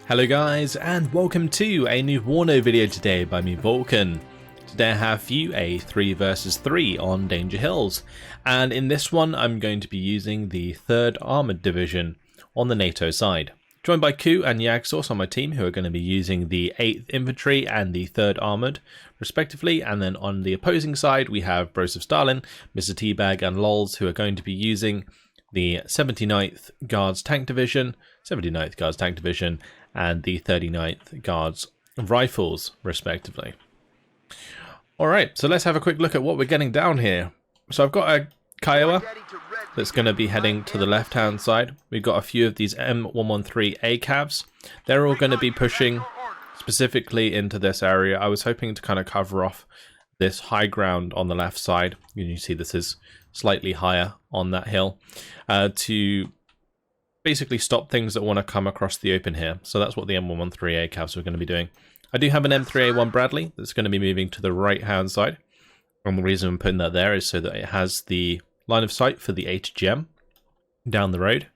Hello guys, and welcome to a new WARNO video today by me, Vulcan. Today I have for you a 3 versus 3 on Danger Hills, and in this one I'm going to be using the 3rd Armoured Division on the NATO side. Joined by Ku and Yagsource on my team, who are going to be using the 8th Infantry and the 3rd Armoured respectively, and then on the opposing side we have Broseph Stalin, Mr. Teabag and Lols, who are going to be using the 79th Guards Tank Division, 79th Guards Tank Division, and the 39th Guards Rifles, respectively. Alright, so let's have a quick look at what we're getting down here. So I've got a Kiowa that's going to be heading to the left-hand side. We've got a few of these M113A cavs. They're all going to be pushing specifically into this area. I was hoping to kind of cover off this high ground on the left side. You see this is slightly higher on that hill to basically stop things that want to come across the open here. So that's what the M113A cavs are going to be doing. I do have an M3A1 Bradley that's going to be moving to the right hand side, and the reason I'm putting that there is so that it has the line of sight for the HGM down the road.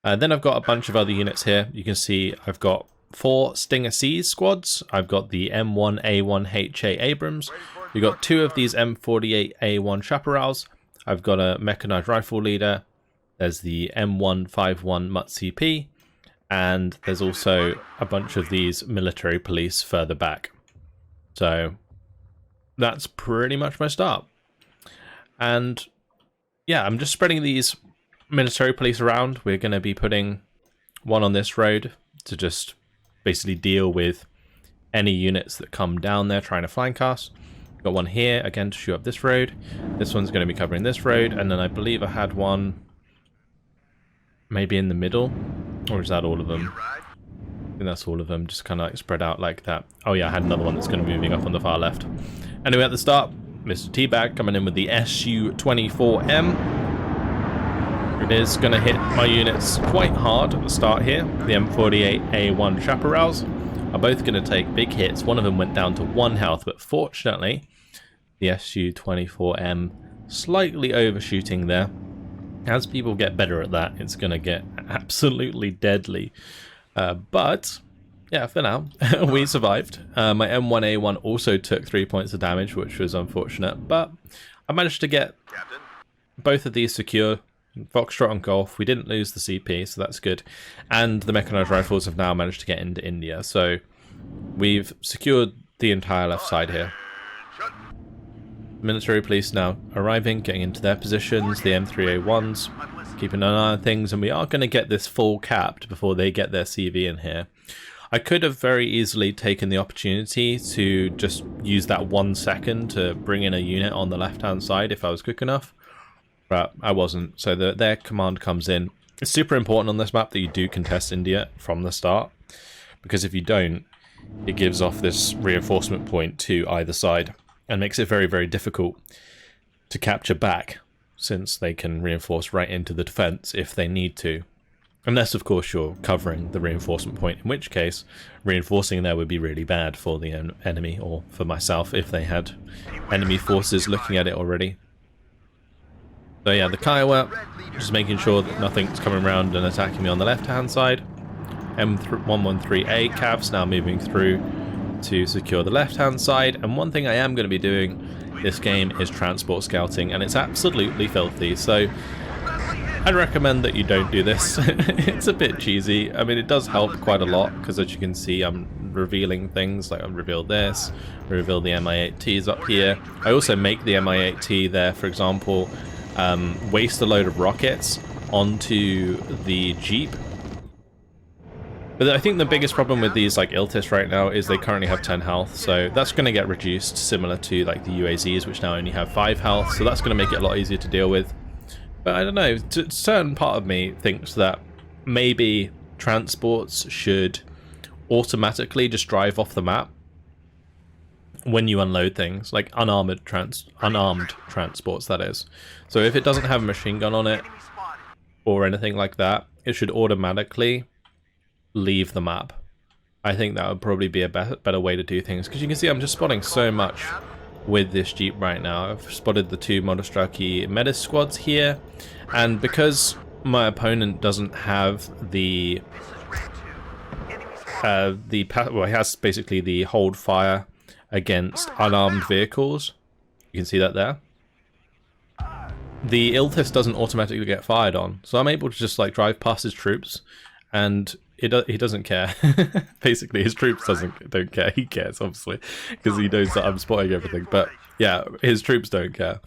Then I've got a bunch of other units here. You can see I've got 4 Stinger C's squads. I've got the M1A1HA Abrams. We've got 2 of these M48A1 Chaparrals. I've got a mechanized rifle leader. There's the M151 Mutt CP, and there's also a bunch of these military police further back. So that's pretty much my start. And yeah, I'm just spreading these military police around. We're going to be putting one on this road to just basically deal with any units that come down there trying to flank us. Got one here again to shoot up this road. This one's going to be covering this road, and then I believe I had one maybe in the middle, or is that all of them? I think that's all of them, just kind of like spread out like that. Oh yeah, I had another one that's going to be moving up on the far left. Anyway, at the start, Mr. Teabag coming in with the SU-24M. It is going to hit my units quite hard at the start here. The M48A1 Chaparrals are both going to take big hits. One of them went down to 1 health, but fortunately, the SU-24M slightly overshooting there. As people get better at that, it's going to get absolutely deadly. But, yeah, for now, we survived. My M1A1 also took 3 points of damage, which was unfortunate. But I managed to get both of these secure. Foxtrot and Golf, we didn't lose the CP, so that's good. And the mechanized rifles have now managed to get into India. So we've secured the entire left side here. Military police now arriving, getting into their positions, the M3A1s, keeping an eye on things, and we are going to get this full capped before they get their CV in here. I could have very easily taken the opportunity to just use that 1 second to bring in a unit on the left-hand side if I was quick enough, but I wasn't, so their command comes in. It's super important on this map that you do contest India from the start, because if you don't, it gives off this reinforcement point to either side, and makes it very, very difficult to capture back, since they can reinforce right into the defense if they need to. Unless, of course, you're covering the reinforcement point, in which case reinforcing there would be really bad for the enemy, or for myself if they had enemy forces looking at it already. So yeah, the Kiowa, just making sure that nothing's coming around and attacking me on the left-hand side. M113A cavs now moving through to secure the left-hand side, and one thing I am going to be doing this game is transport scouting, and it's absolutely filthy, so I'd recommend that you don't do this. It's a bit cheesy. I mean, it does help quite a lot, because as you can see, I'm revealing things, like I revealed this, reveal the Mi-8Ts up here. I also make the Mi-8T there, for example, waste a load of rockets onto the Jeep. But I think the biggest problem with these like Iltis right now is they currently have 10 health, so that's going to get reduced, similar to like the UAZs, which now only have 5 health, so that's going to make it a lot easier to deal with. But I don't know, a certain part of me thinks that maybe transports should automatically just drive off the map when you unload things, like unarmed transports, that is. So if it doesn't have a machine gun on it or anything like that, it should automatically leave the map. I think that would probably be a better way to do things, because you can see I'm just spotting so much with this Jeep right now. I've spotted the 2 Monostraki Metis squads here, and because my opponent doesn't have the he has basically the hold fire against unarmed vehicles. You can see that there. The Iltis doesn't automatically get fired on, so I'm able to just like drive past his troops, and he doesn't care. Basically, his troops don't care. He cares, obviously, because he knows that I'm spotting everything. But yeah, his troops don't care.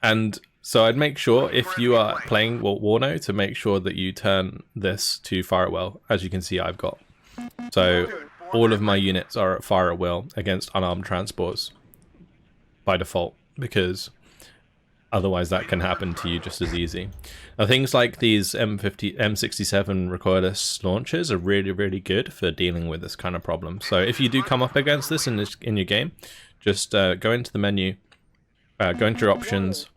And so I'd make sure, if you are playing WARNO, to make sure that you turn this to fire at will, as you can see I've got. So all of my units are at fire at will against unarmed transports by default, because otherwise that can happen to you just as easy. Now, things like these M67 recoilless launchers are really, really good for dealing with this kind of problem. So if you do come up against this in your game, just go into the menu, go into your options,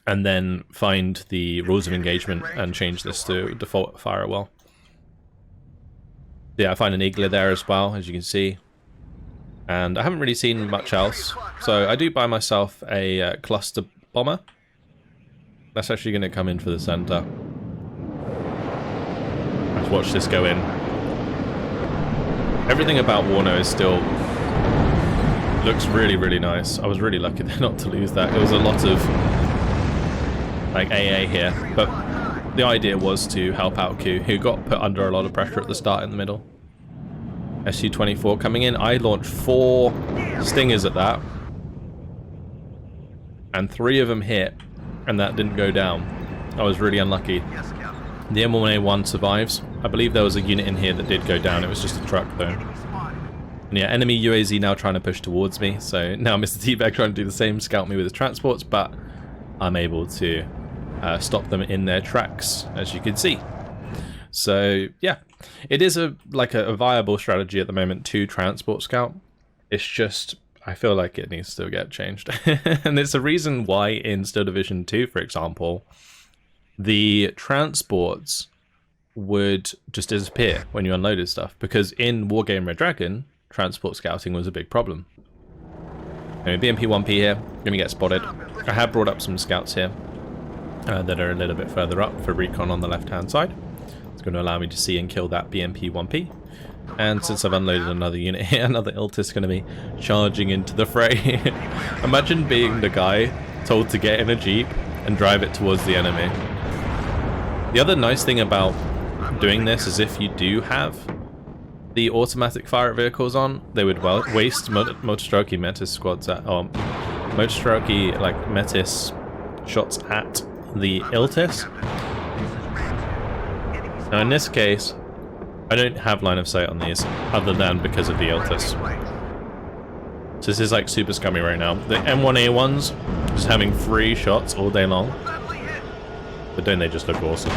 and then find the rules of engagement and change this to default fire at will. Yeah, I find an Eagler there as well, as you can see. And I haven't really seen much else. So I do buy myself a cluster bomber. That's actually going to come in for the center. Let's watch this go in. Everything about WARNO is still... looks really, really nice. I was really lucky not to lose that. It was a lot of like AA here. But the idea was to help out Q, who got put under a lot of pressure at the start in the middle. SU-24 coming in. I launched 4 Stingers at that, and 3 of them hit, and that didn't go down. I was really unlucky. The M1A1 survives. I believe there was a unit in here that did go down. It was just a truck though. And yeah, enemy UAZ now trying to push towards me, so now Mr. T-Bag trying to do the same, scout me with his transports, but I'm able to stop them in their tracks, as you can see. So yeah, it is a viable strategy at the moment to transport scout. It's just, I feel like it needs to get changed. And it's a reason why in Steel Division 2, for example, the transports would just disappear when you unloaded stuff, because in Wargame Red Dragon, transport scouting was a big problem. Anyway, BMP-1P here, gonna get spotted. I have brought up some scouts here that are a little bit further up for recon on the left-hand side. It's going to allow me to see and kill that BMP-1P. And since I've unloaded another unit here, another Iltis is going to be charging into the fray. Imagine being the guy told to get in a Jeep and drive it towards the enemy. The other nice thing about doing this is if you do have the automatic fire vehicles on, they would waste Motostrokey Metis squads at, or Motostrokey like Metis shots at the Iltis. Now in this case, I don't have line of sight on these, other than because of the Iltis. So this is like super scummy right now. The M1A1s just having free shots all day long. But don't they just look awesome?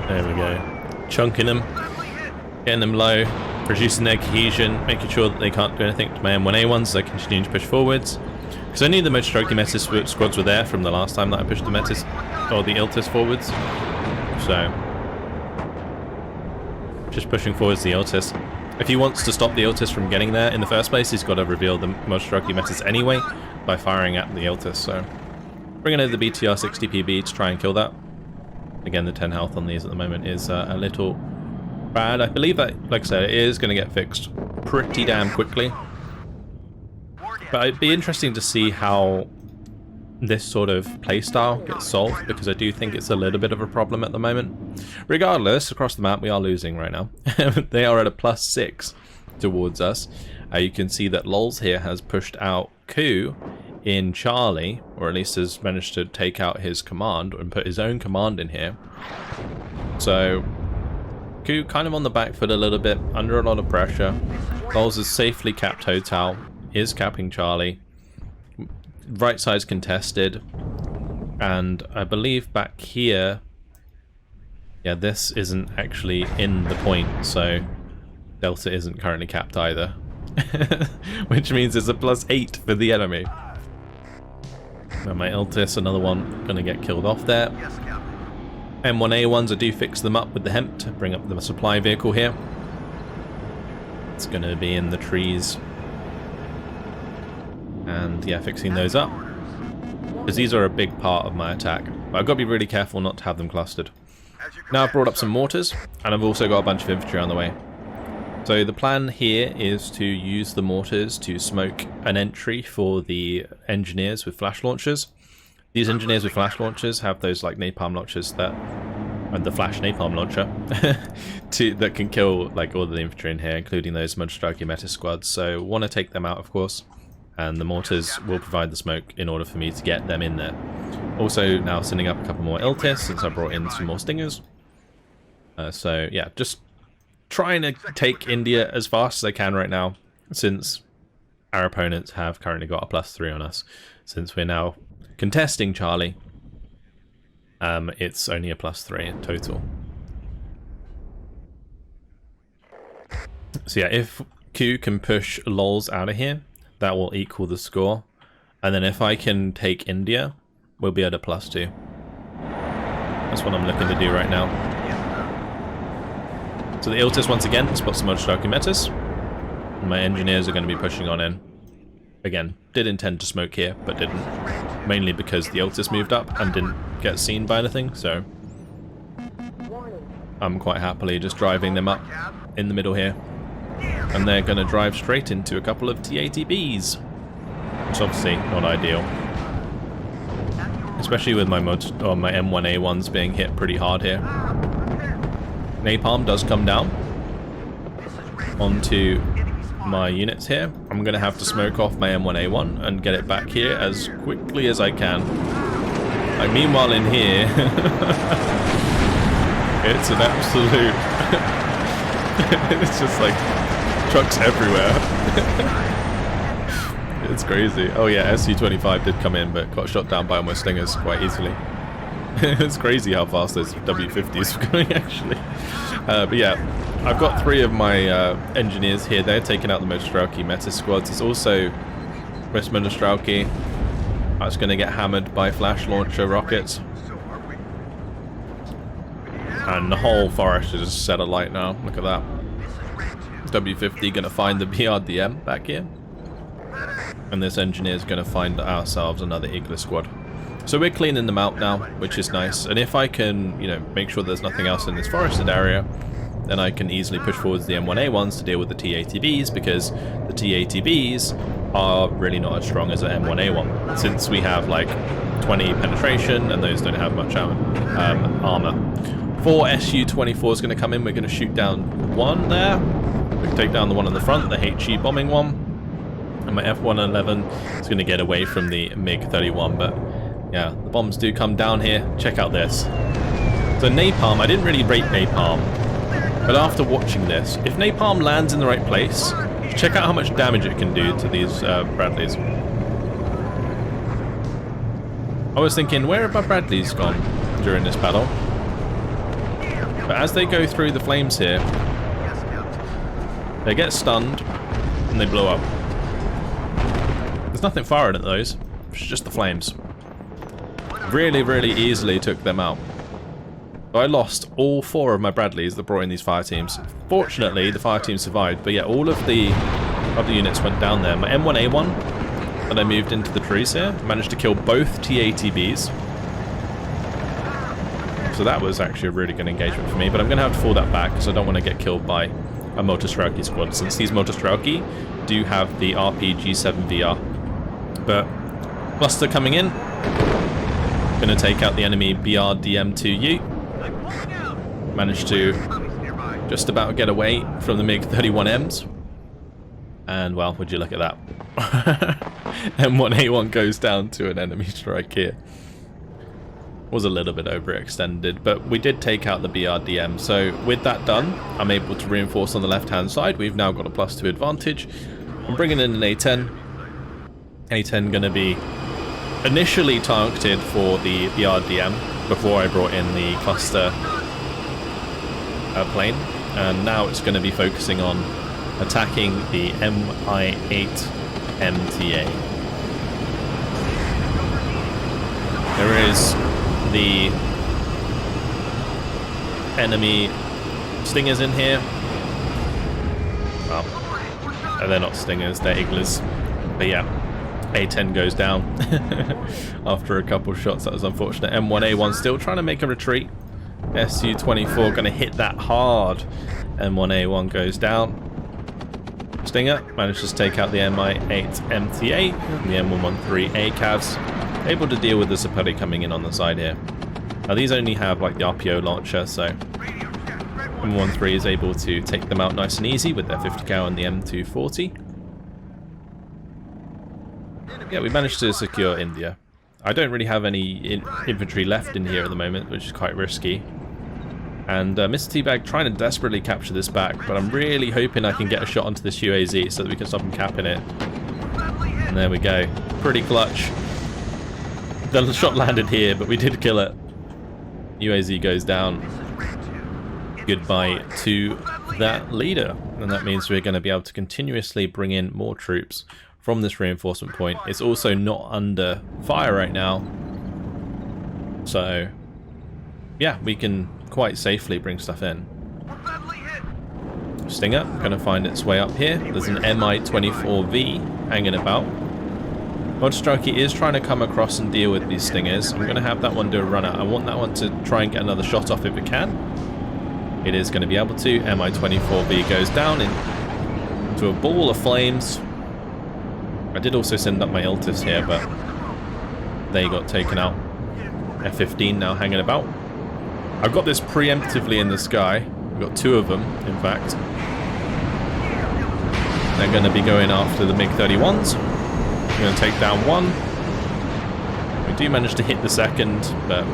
There we go. Chunking them, getting them low, reducing their cohesion, making sure that they can't do anything to my M1A1s, so they continue to push forwards. Because I knew the Motostrokey Metis squads were there from the last time that I pushed the Metis, or the Iltis forwards. So, just pushing forwards the Iltis. If he wants to stop the Iltis from getting there in the first place, he's got to reveal the Motostrokey Metis anyway by firing at the Iltis. So, bringing over the BTR 60PB to try and kill that. Again, the 10 health on these at the moment is a little bad. I believe that, like I said, it is going to get fixed pretty damn quickly. But it'd be interesting to see how this sort of playstyle gets solved, because I do think it's a little bit of a problem at the moment. Regardless, across the map we are losing right now. They are at a +6 towards us. You can see that Lols here has pushed out Ku in Charlie, or at least has managed to take out his command and put his own command in here. So Ku kind of on the back foot a little bit, under a lot of pressure. Lols has safely capped Hotel, is capping Charlie. Right side's contested, and I believe back here, yeah, this isn't actually in the point, so Delta isn't currently capped either. Which means it's a +8 for the enemy. Now my Iltis, another one, gonna get killed off there. M1A1s, I do fix them up with the hemp to bring up the supply vehicle here. It's gonna be in the trees. And yeah, fixing those up. because these are a big part of my attack. But I've got to be really careful not to have them clustered. Now I've brought up some mortars, and I've also got a bunch of infantry on the way. So the plan here is to use the mortars to smoke an entry for the engineers with flash launchers. These engineers with flash launchers have those like napalm launchers that, and the flash napalm launcher, that can kill like all the infantry in here, including those Monstraki meta squads. So want to take them out, of course, and the mortars will provide the smoke in order for me to get them in there. Also now sending up a couple more Iltis since I brought in some more stingers. So yeah, just trying to take India as fast as I can right now, since our opponents have currently got a +3 on us. Since we're now contesting Charlie, it's only a +3 in total. So yeah, if Q can push LOLs out of here, that will equal the score. And then if I can take India, we'll be at a +2. That's what I'm looking to do right now. So the Iltis once again spots the Monstraki metas. My engineers are going to be pushing on in. Again, did intend to smoke here, but didn't. Mainly because the Iltis moved up and didn't get seen by anything, so I'm quite happily just driving them up in the middle here. And they're going to drive straight into a couple of TATBs. Which obviously not ideal. Especially with my M1A1s being hit pretty hard here. Napalm does come down onto my units here. I'm going to have to smoke off my M1A1 and get it back here as quickly as I can. Like, meanwhile in here, it's an absolute... it's just like trucks everywhere. It's crazy. Oh yeah, SC-25 did come in, but got shot down by my stingers quite easily. It's crazy how fast those W50s are going, actually. But yeah, I've got 3 of my engineers here. They're taking out the Monstraki meta squads. There's also West Monstraki. That's going to get hammered by flash launcher rockets. And the whole forest is just set alight now. Look at that. W50 going to find the BRDM back here. And this engineer is going to find ourselves another Igla squad. So we're cleaning them out now, which is nice. And if I can, you know, make sure there's nothing else in this forested area, then I can easily push forwards the M1A1s to deal with the TATBs, because the TATBs are really not as strong as an M1A1, since we have like 20 penetration and those don't have much armor. 4 SU-24 is going to come in. We're going to shoot down one there. We can take down the one on the front, the HE bombing one. And my F111 is going to get away from the MiG-31, but yeah, the bombs do come down here. Check out this. So napalm, I didn't really rate napalm, but after watching this, if napalm lands in the right place, check out how much damage it can do to these Bradleys. I was thinking, where have my Bradleys gone during this battle? But as they go through the flames here, they get stunned and they blow up. There's nothing firing at those, it's just the flames. Really, really easily took them out. I lost all 4 of my Bradleys that brought in these fire teams. Fortunately, the fire team survived, but yeah, all of the other units went down there. My M1A1 that I moved into the trees here managed to kill both TATBs. So that was actually a really good engagement for me, but I'm going to have to fall that back because I don't want to get killed by a Motostrauki squad, since these Motostrauki do have the RPG-7VR. But cluster coming in. Going to take out the enemy BRDM-2U. Managed to just about get away from the MiG-31Ms. And well, would you look at that. M1A1 goes down to an enemy strike here. Was a little bit overextended, but we did take out the BRDM. So with that done, I'm able to reinforce on the left-hand side. We've now got a +2 advantage. I'm bringing in an A10. A10 going to be initially targeted for the BRDM before I brought in the cluster plane, and now it's going to be focusing on attacking the MI8 MTA. There is the enemy stingers in here. Well, they're not stingers, they're Iglas. But yeah, A10 goes down after a couple shots. That was unfortunate. M1A1 still trying to make a retreat. Su-24 going to hit that hard. M1A1 goes down. Stinger manages to take out the Mi-8 MTA and the M113 ACAVs. Able to deal with the superiority coming in on the side here. Now these only have like the RPO launcher, so M13 is able to take them out nice and easy with their 50 cal and the M240. Yeah, we managed to secure India. I don't really have any infantry left in here at the moment, which is quite risky. And Mr. Teabag trying to desperately capture this back, but I'm really hoping I can get a shot onto this UAZ so that we can stop him capping it. And there we go. Pretty clutch. The shot landed here, but we did kill it. UAZ goes down. Goodbye to that leader. And that means we're going to be able to continuously bring in more troops from this reinforcement point. It's also not under fire right now. So, yeah, we can quite safely bring stuff in. Stinger going to find its way up here. There's an Mi-24V hanging about. Motostrokey is trying to come across and deal with these Stingers. I'm going to have that one do a run out. I want that one to try and get another shot off if it can. It is going to be able to. Mi-24V goes down into a ball of flames. I did also send up my Iltis here, but they got taken out. F-15 now hanging about. I've got this preemptively in the sky. I've got two of them, in fact. They're going to be going after the MiG-31s. We're going to take down one. We do manage to hit the second, but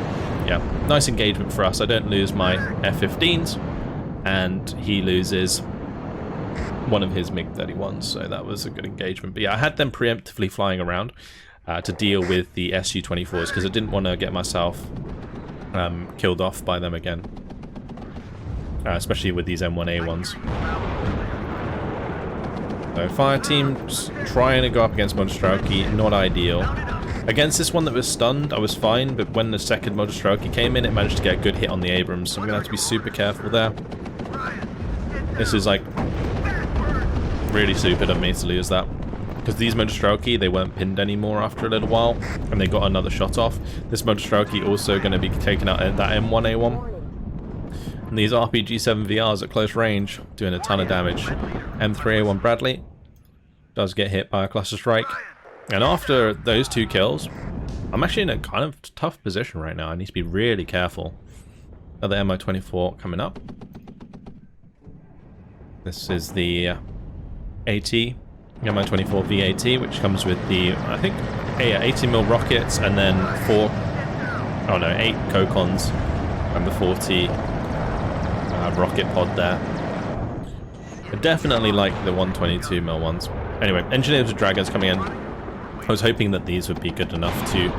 yeah, nice engagement for us. I don't lose my F-15s, and he loses one of his MiG-31s, so that was a good engagement. But yeah, I had them preemptively flying around to deal with the Su-24s because I didn't want to get myself killed off by them again, especially with these M1A1s. So fire teams trying to go up against Motostrokey, not ideal. Against this one that was stunned, I was fine, but when the second Motostrokey came in, it managed to get a good hit on the Abrams, so I'm going to have to be super careful there. This is like really stupid of me to lose that. Because these Motostrokey, they weren't pinned anymore after a little while, and they got another shot off. This Motostrokey also going to be taking out that M1A1. And these RPG-7 VRs at close range, doing a ton of damage. M3A1 Bradley does get hit by a cluster strike. And after those two kills, I'm actually in a kind of tough position right now. I need to be really careful. Another Mi-24 coming up. This is the AT. Mi-24 VAT, which comes with the, I think, 80mm rockets and then 8 Cocons and the 40 rocket pod there. I definitely like the 122mm ones. Anyway, Engineers with Dragons coming in. I was hoping that these would be good enough to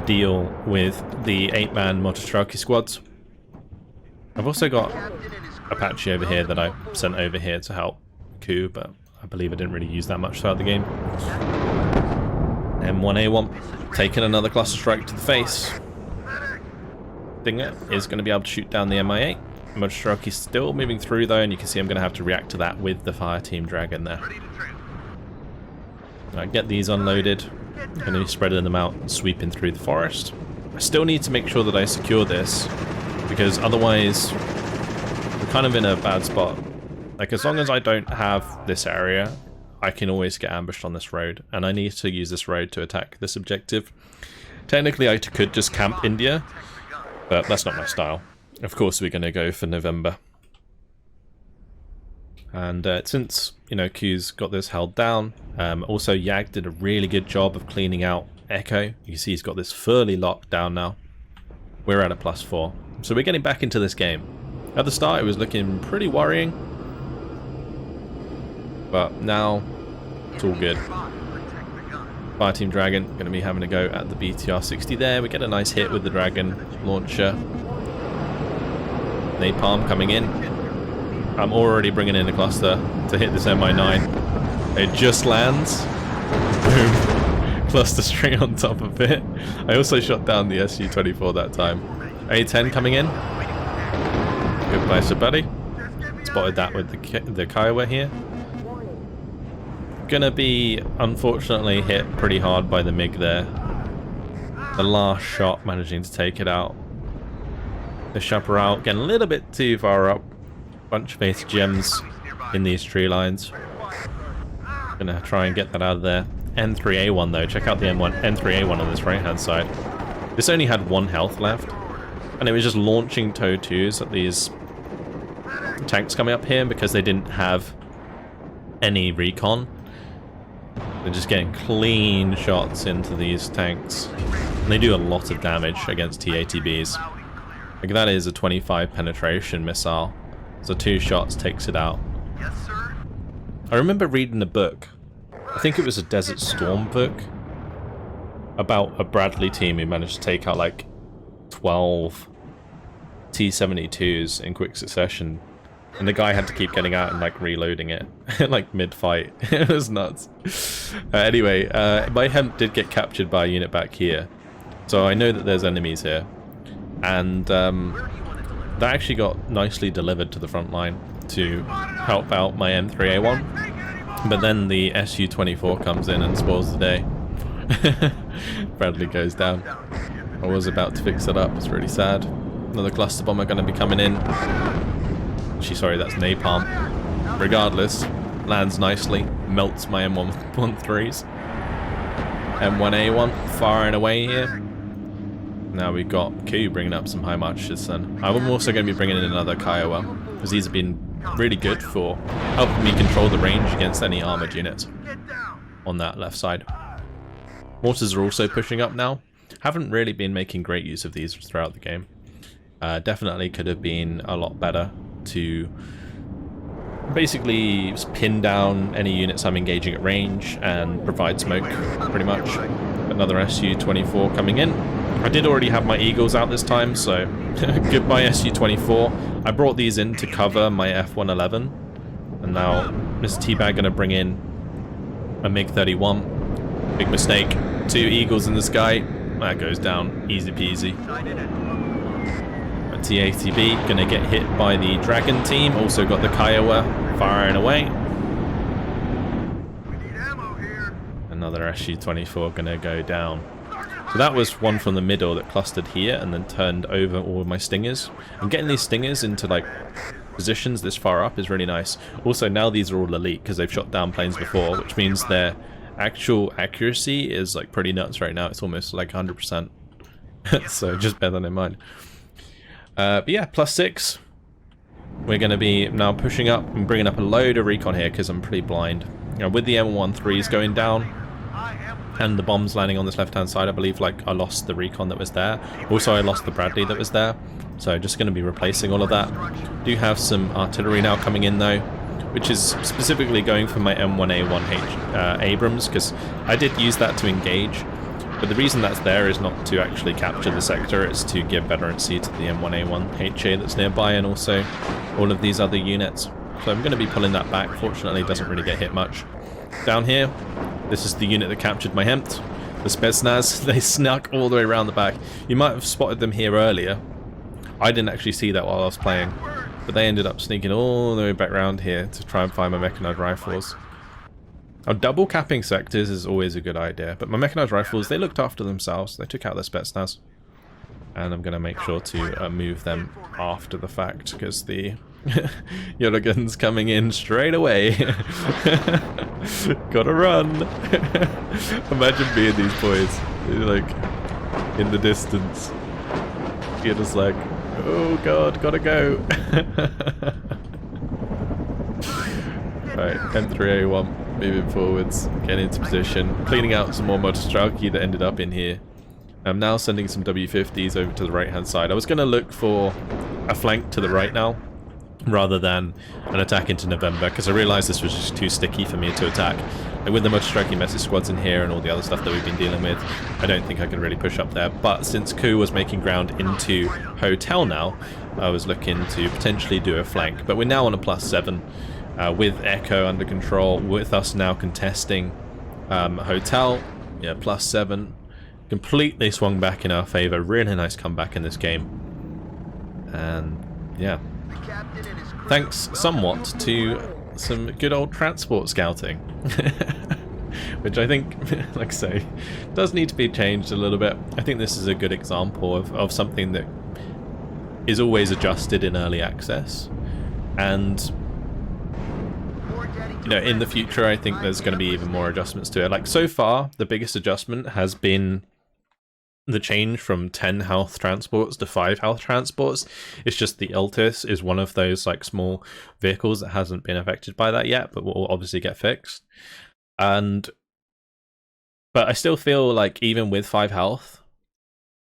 deal with the 8-man Motostrokey squads. I've also got Apache over here that I sent over here to help Coup, but I believe I didn't really use that much throughout the game. M1A1 taking another cluster strike to the face. Stinger is going to be able to shoot down the Mi-8. Motostrokey still moving through though, and you can see I'm going to have to react to that with the fire team Dragon there. Right, get these unloaded. I'm going to be spreading them out and sweeping through the forest. I still need to make sure that I secure this, because otherwise we're kind of in a bad spot. Like, as long as I don't have this area, I can always get ambushed on this road, and I need to use this road to attack this objective. Technically, I could just camp India, but that's not my style. Of course, we're going to go for November. And since, you know, Q's got this held down, also Yag did a really good job of cleaning out Echo. You see he's got this fully locked down now. We're at a +4. So we're getting back into this game. At the start, it was looking pretty worrying. But now, it's all good. Fire Team Dragon going to be having a go at the BTR-60 there. We get a nice hit with the Dragon launcher. Napalm coming in. I'm already bringing in a cluster to hit this Mi-9. It just lands. Boom. Cluster string on top of it. I also shot down the Su-24 that time. A-10 coming in. Goodbye, Sabari. Spotted that with the Kiowa here. gonna be, unfortunately, hit pretty hard by the MiG there. The last shot managing to take it out. The chaparral getting a little bit too far up. Bunch of ace gems in these tree lines. Gonna try and get that out of there. N3A1 though, check out the N3A1 on this right hand side. This only had 1 health left, and it was just launching TOW 2s at these tanks coming up here because they didn't have any recon. They're just getting clean shots into these tanks. And they do a lot of damage against TATBs. Like that is a 25 penetration missile. So 2 shots takes it out. Yes, sir. I remember reading a book, I think it was a Desert Storm book, about a Bradley team who managed to take out like 12 T-72s in quick succession. And the guy had to keep getting out and like reloading it, like mid-fight. It was nuts. Anyway, my hemp did get captured by a unit back here. So I know that there's enemies here. And that actually got nicely delivered to the front line to help out my M3A1. But then the Su-24 comes in and spoils the day. Bradley goes down. I was about to fix it up, it's really sad. Another cluster bomber going to be coming in. Actually, sorry, that's napalm. Regardless, lands nicely, melts my M113s. M1A1 firing away here. Now we've got Q bringing up some high marches, and I'm also going to be bringing in another Kiowa, because these have been really good for helping me control the range against any armoured units on that left side. Mortars are also pushing up now. Haven't really been making great use of these throughout the game. Definitely could have been a lot better to basically pin down any units I'm engaging at range and provide smoke, pretty much. Another Su-24 coming in. I did already have my Eagles out this time, so goodbye Su-24. I brought these in to cover my F-111, and now Mr. Teabag going to bring in a MiG-31. Big mistake. 2 Eagles in the sky. That goes down. Easy peasy. A TATB going to get hit by the Dragon team. Also got the Kiowa firing away. Another Su-24 going to go down. So that was one from the middle that clustered here and then turned over all of my Stingers. And getting these Stingers into like positions this far up is really nice. Also now these are all elite because they've shot down planes before, which means their actual accuracy is like pretty nuts right now. It's almost like 100%. So just bear that in mind. But yeah, +6. We're going to be now pushing up and bringing up a load of recon here because I'm pretty blind. You know, with the M13s going down and the bombs landing on this left-hand side, I believe like I lost the recon that was there. Also, I lost the Bradley that was there. So just going to be replacing all of that. Do have some artillery now coming in though, which is specifically going for my M1A1H Abrams because I did use that to engage. But the reason that's there is not to actually capture the sector, it's to give veterancy to the M1A1HA that's nearby and also all of these other units. So I'm going to be pulling that back. Fortunately, it doesn't really get hit much. Down here, this is the unit that captured my Hempt. The Spetsnaz, they snuck all the way around the back. You might have spotted them here earlier. I didn't actually see that while I was playing. But they ended up sneaking all the way back around here to try and find my mechanized rifles. Now, double capping sectors is always a good idea, but my mechanized rifles, they looked after themselves. They took out their Spetsnaz. And I'm going to make sure to move them after the fact, because the Eugen's coming in straight away. Gotta run. Imagine being these boys, like, in the distance. You're just like, oh god, gotta go. Right, M3A1. Moving forwards, getting into position, cleaning out some more Motostrelki that ended up in here. I'm now sending some W50s over to the right hand side. I was going to look for a flank to the right now, rather than an attack into November, because I realised this was just too sticky for me to attack. And with the Motostrelki message squads in here and all the other stuff that we've been dealing with, I don't think I can really push up there. But since Ku was making ground into Hotel now, I was looking to potentially do a flank. But we're now on a +7. With Echo under control, with us now contesting Hotel, yeah, +7, completely swung back in our favour. Really nice comeback in this game, and yeah, thanks somewhat to some good old transport scouting. Which I think, like I say, does need to be changed a little bit. I think this is a good example of something that is always adjusted in early access. And, you know, in the future, I think there's going to be even more adjustments to it. Like, so far, the biggest adjustment has been the change from 10 health transports to 5 health transports. It's just the Iltis is one of those, like, small vehicles that hasn't been affected by that yet, but will obviously get fixed. But I still feel like even with 5 health,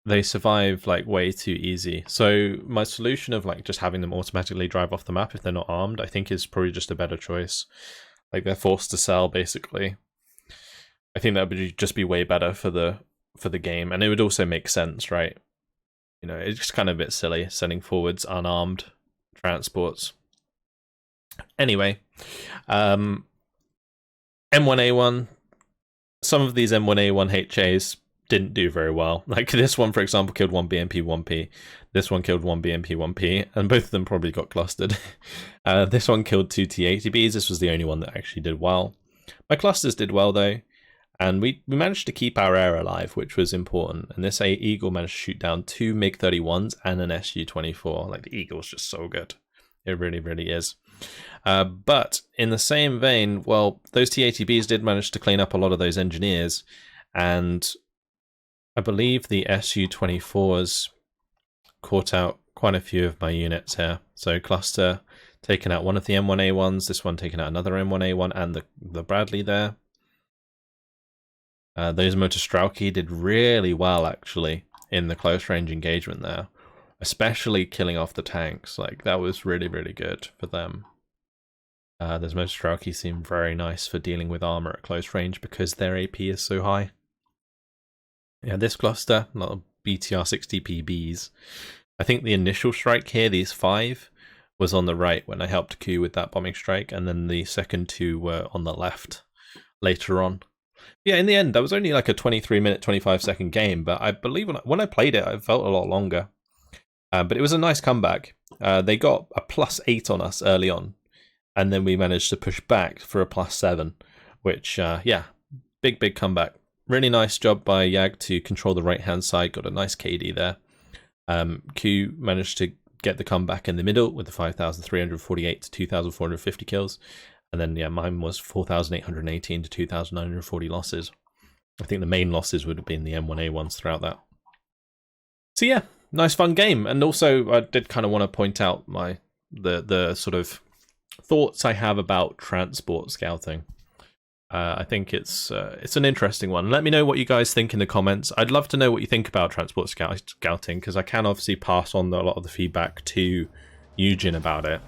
they survive like way too easy. So my solution of like just having them automatically drive off the map if they're not armed, I think is probably just a better choice. Like they're forced to sell basically. I think that would just be way better for the game, and it would also make sense, right? You know, it's just kind of a bit silly sending forwards unarmed transports. Anyway, M1A1. Some of these M1A1 HAs didn't do very well. Like this one, for example, killed 1 BMP, 1P. This one killed 1 BMP, 1P, and both of them probably got clustered. This one killed 2 T80Bs. This was the only one that actually did well. My clusters did well though, and we managed to keep our air alive, which was important. And this Eagle managed to shoot down 2 MiG-31s and an Su-24. Like the Eagle's just so good. It really, really is. But in the same vein, well, those T80Bs did manage to clean up a lot of those engineers, and I believe the Su-24s caught out quite a few of my units here. So cluster taken out one of the M1A1s, this one taken out another M1A1, and the Bradley there. Those Motor Strelky did really well actually in the close range engagement there, especially killing off the tanks. Like that was really, really good for them. Those Motor Strelky seem very nice for dealing with armor at close range because their AP is so high. Yeah, this cluster, a lot of BTR-60PBs. I think the initial strike here, these 5, was on the right when I helped Q with that bombing strike, and then the second 2 were on the left later on. Yeah, in the end, that was only like a 23-minute, 25-second game, but I believe when I played it, it felt a lot longer. But it was a nice comeback. They got a +8 on us early on, and then we managed to push back for a +7, which, yeah, big comeback. Really nice job by Yag to control the right-hand side, got a nice KD there. Q managed to get the comeback in the middle with the 5,348 to 2,450 kills. And then, yeah, mine was 4,818 to 2,940 losses. I think the main losses would have been the M1A1s throughout that. So yeah, nice fun game. And also, I did kind of want to point out the sort of thoughts I have about transport scouting. I think it's an interesting one. Let me know what you guys think in the comments. I'd love to know what you think about transport scouting, because I can obviously pass on a lot of the feedback to Eugen about it.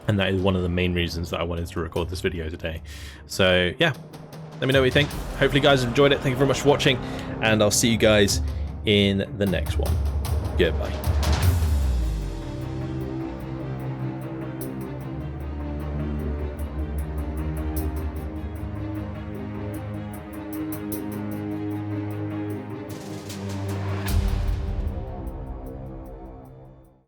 And that is one of the main reasons that I wanted to record this video today. So yeah, let me know what you think. Hopefully you guys enjoyed it. Thank you very much for watching, and I'll see you guys in the next one. Goodbye.